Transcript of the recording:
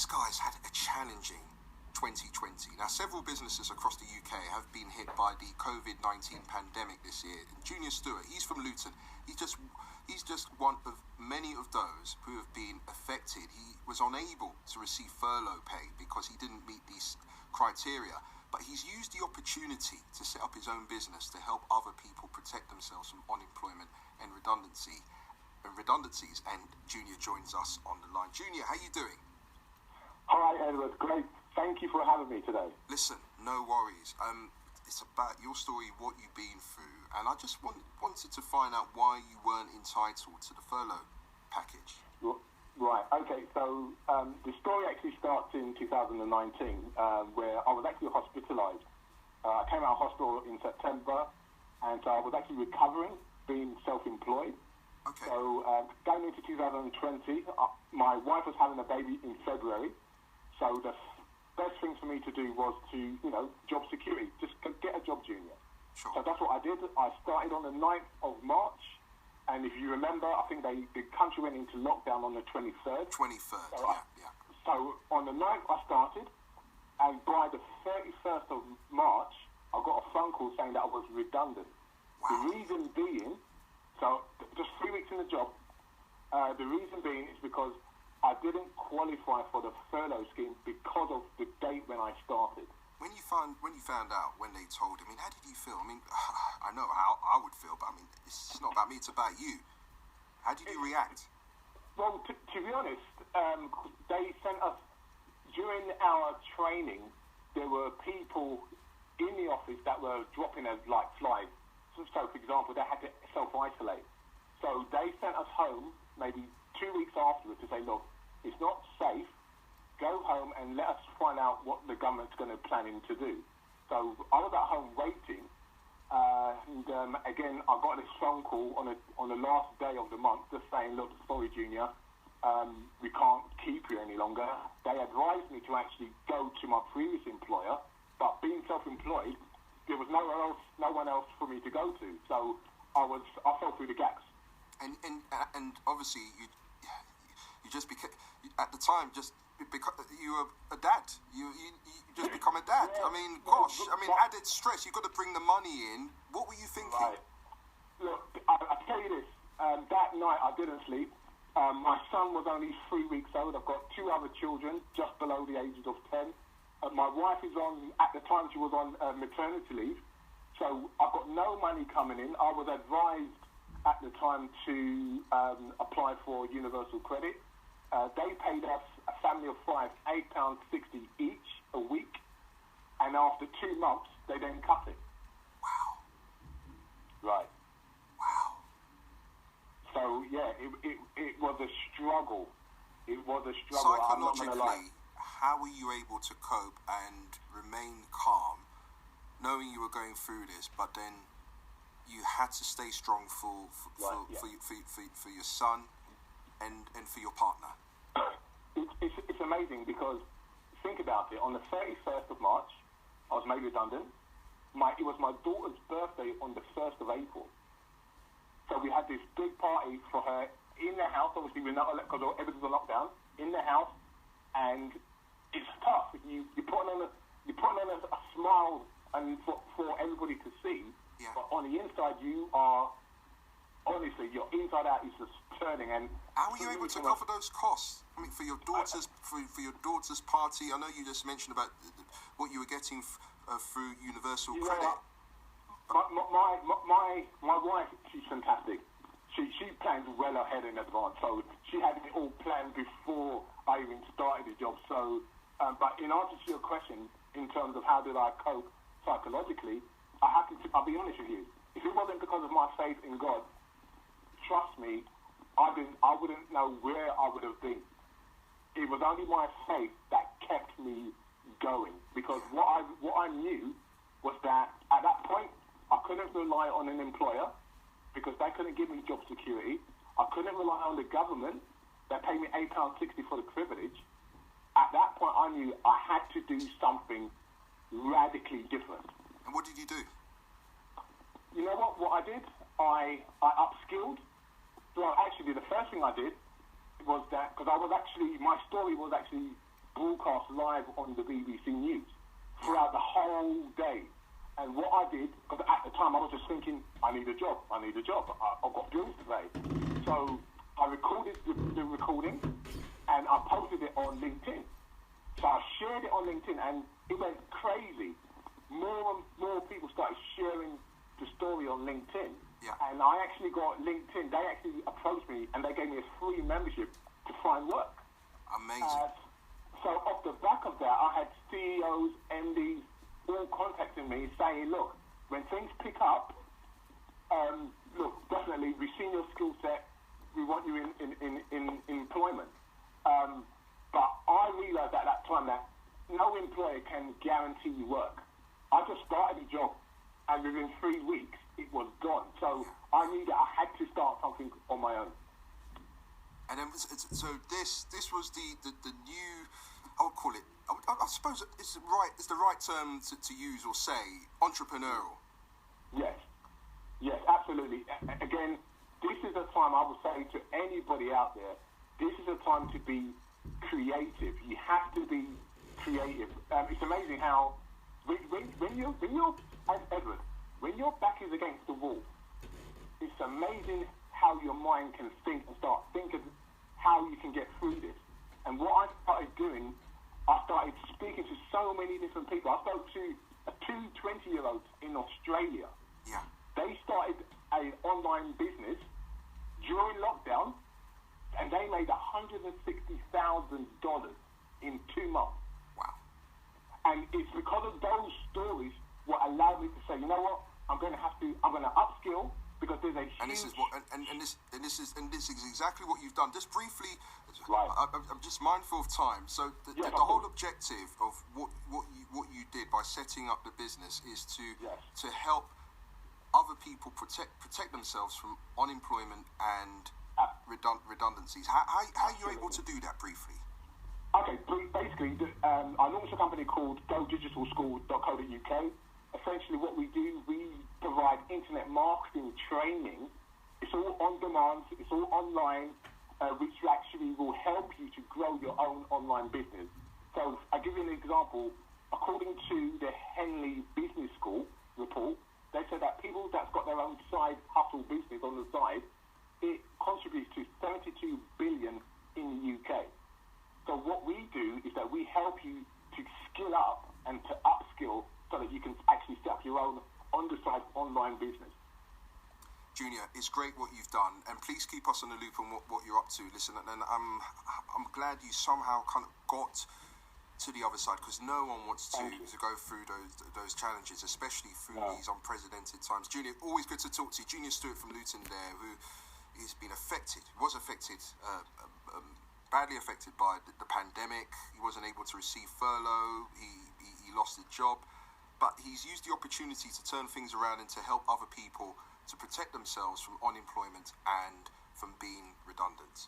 guy's had a challenging 2020. Now, several businesses across the UK have been hit by the COVID-19 pandemic this year. Junior Stewart, he's from Luton. He's just one of many of those who have been affected. He was unable to receive furlough pay because he didn't meet these criteria. But he's used the opportunity to set up his own business to help other people protect themselves from unemployment and redundancies. And Junior joins us on the line. Junior, how you doing? Hi, Edward. Great. Thank you for having me today. Listen, no worries. It's about your story, what you've been through, and I just wanted to find out why you weren't entitled to the furlough package. Right. Okay. So the story actually starts in 2019, where I was actually hospitalised. I came out of hospital in September, and so I was actually recovering, being self-employed. Okay. So going into 2020, my wife was having a baby in February. So the best thing for me to do was to, job security, just get a job, Junior. Sure. So that's what I did. I started on the 9th of March, and if you remember, I think the country went into lockdown on the 23rd. 23rd, so yeah. So on the 9th I started, and by the 31st of March, I got a phone call saying that I was redundant. Wow. The reason being, so just 3 weeks in the job, the reason being is because I didn't qualify for the furlough scheme because of the date when I started. When you found out, when they told, how did you feel? I know how I would feel, but it's not about me, it's about you. How did you react? Well, to be honest, they sent us, during our training, there were people in the office that were dropping us like flies. So, for example, they had to self-isolate. So they sent us home maybe 2 weeks afterwards to say, look, it's not safe. Go home and let us find out what the government's going to planning to do. So I was at home waiting, and again, I got this phone call on the last day of the month just saying, look, sorry, Junior, we can't keep you any longer. They advised me to actually go to my previous employer, but being self-employed, there was no one else for me to go to. So I fell through the gaps. And obviously you just became, at the time, just because you were a dad. You just become a dad. Yeah, added stress. You've got to bring the money in. What were you thinking? Right. Look, I tell you this. That night I didn't sleep. My son was only 3 weeks old. I've got 2 other children just below the ages of 10. My wife is at the time she was on maternity leave. So I've got no money coming in. I was advised at the time to apply for universal credit. They paid us, a family of 5, £8.60 each a week, and after 2 months, they then cut it. Wow. Right. Wow. So, yeah, it was a struggle. It was a struggle. Psychologically, how were you able to cope and remain calm, knowing you were going through this, but then you had to stay strong for your son and for your partner? It's amazing because, think about it, on the 31st of March, I was made redundant. It was my daughter's birthday on the 1st of April. So we had this big party for her in the house. Obviously, we're not, because everything's on lockdown, in the house, and it's tough. You put on a smile and for everybody to see, yeah. But on the inside, you are, honestly, your inside out is just turning. And how were you able to cover those costs? For your daughter's for your daughter's party. I know you just mentioned about what you were getting through universal credit. My wife, she's fantastic. She plans well ahead in advance. So she had it all planned before I even started the job. So, but in answer to your question, in terms of how did I cope psychologically, I'll be honest with you. If it wasn't because of my faith in God, trust me, I wouldn't know where I would have been. It was only my faith that kept me going, because what I knew was that at that point I couldn't rely on an employer because they couldn't give me job security. I couldn't rely on the government that paid me £8.60 for the privilege. At that point I knew I had to do something radically different. And what did you do? You know what? What I did, I upskilled. Well, actually, the first thing I did was that, because my story was actually broadcast live on the BBC News throughout the whole day. And what I did, because at the time I was just thinking, I need a job. I've got bills to pay. So I recorded the recording and I posted it on LinkedIn. So I shared it on LinkedIn and it went crazy. More and more people started sharing the story on LinkedIn. Yeah. And I actually got LinkedIn, they actually approached me and they gave me a free membership to find work. Amazing. So off the back of that, I had CEOs, MDs, all contacting me saying, look, when things pick up, look, definitely, we've seen your skill set, we want you in employment. But I realised at that time that no employer can guarantee you work. I just started a job, and within 3 weeks, it was gone. So I had to start something on my own. And then, so this was the new, I would call it, I suppose it's the right term to use or say, entrepreneurial. Yes, absolutely. Again, this is a time I would say to anybody out there, this is a time to be creative. You have to be creative. It's amazing how when you're as Edward, when your back is against the wall, it's amazing how your mind can think and start thinking how you can get through this. And what I started doing, I started speaking to so many different people. I spoke to two 20-year-olds in Australia. Yeah. They started an online business during lockdown, and they made $160,000 in 2 months. Wow. And it's because of those stories what allowed me to say, you know what, I'm going to upskill, because there's a huge... And this is exactly what you've done. Just briefly, right. I'm just mindful of time. So the whole objective of what you did by setting up the business is to help other people protect themselves from unemployment and redundancies. How are you able to do that briefly? Okay, basically, I launched a company called GoDigitalSchool.co.uk. Essentially, what we do, we provide internet marketing training. It's all on demand, it's all online, which actually will help you to grow your own online business. So I'll give you an example. According to the Henley Business School report, they said that people that's got their own side hustle business on the side, it contributes to 72 billion in the UK. So what we do is that we help you to skill up and to upskill so that you can actually set up your own on-the-side online business. Junior, it's great what you've done, and please keep us on the loop on what you're up to. Listen, and I'm glad you somehow kind of got to the other side, because no one wants to go through those challenges, especially through these unprecedented times. Junior, always good to talk to you. Junior Stewart from Luton there, who has been badly affected by the pandemic. He wasn't able to receive furlough. He lost his job. But he's used the opportunity to turn things around and to help other people to protect themselves from unemployment and from being redundant.